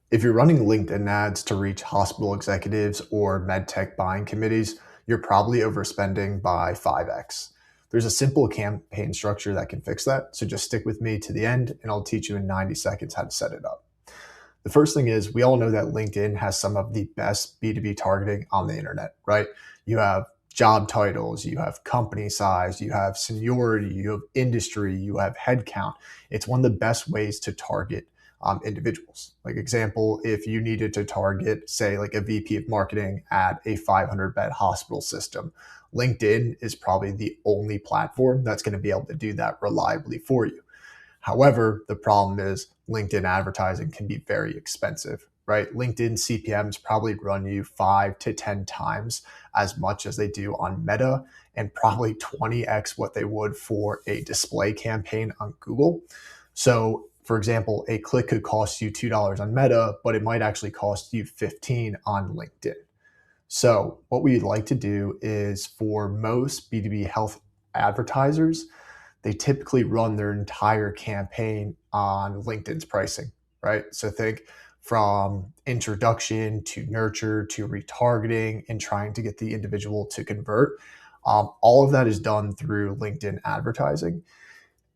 If you're running LinkedIn ads to reach hospital executives or med tech buying committees, you're probably overspending by 5x. There's a simple campaign structure that can fix that. So just stick with me to the end and I'll teach you in 90 seconds how to set it up. The first thing is we all know that LinkedIn has some of the best B2B targeting on the internet, right? You have job titles, you have company size, you have seniority, you have industry, you have headcount. It's one of the best ways to target individuals. Like example, if you needed to target, say, like a VP of marketing at a 500-bed hospital system, LinkedIn is probably the only platform that's going to be able to do that reliably for you. However, the problem is LinkedIn advertising can be very expensive, right? LinkedIn CPMs probably run you 5 to 10 times as much as they do on Meta and probably 20x what they would for a display campaign on Google. So, for example, a click could cost you $2 on Meta, but it might actually cost you 15 on LinkedIn. So, what we'd like to do is for most B2B health advertisers, they typically run their entire campaign on LinkedIn's pricing, right? So think from introduction to nurture to retargeting and trying to get the individual to convert. All of that is done through LinkedIn advertising.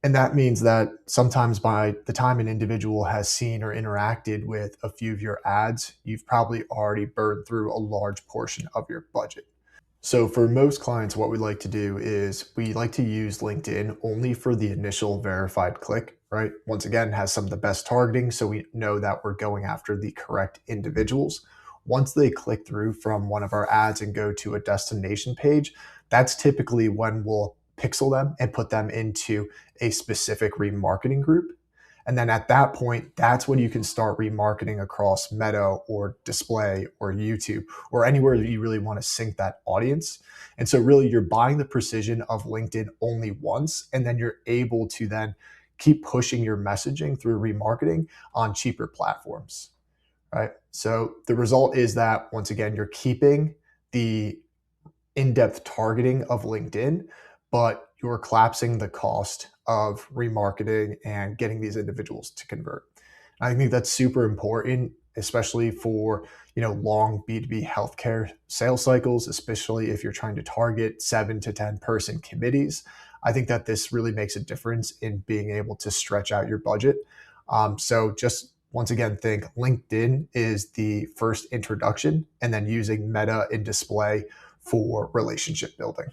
And that means that sometimes by the time an individual has seen or interacted with a few of your ads, you've probably already burned through a large portion of your budget. So for most clients, what we like to do is we like to use LinkedIn only for the initial verified click, right? Once again, has some of the best targeting, so we know that we're going after the correct individuals. Once they click through from one of our ads and go to a destination page, that's typically when we'll pixel them and put them into a specific remarketing group. And then at that point, that's when you can start remarketing across Meta or display or YouTube or anywhere that you really want to sync that audience. And so really you're buying the precision of LinkedIn only once, and then you're able to then keep pushing your messaging through remarketing on cheaper platforms, right? So the result is that once again, you're keeping the in-depth targeting of LinkedIn, but you're collapsing the cost of remarketing and getting these individuals to convert. And I think that's super important, especially for long B2B healthcare sales cycles, especially if you're trying to target 7 to 10 person committees. I think that this really makes a difference in being able to stretch out your budget. So just once again, think LinkedIn is the first introduction and then using Meta and display for relationship building.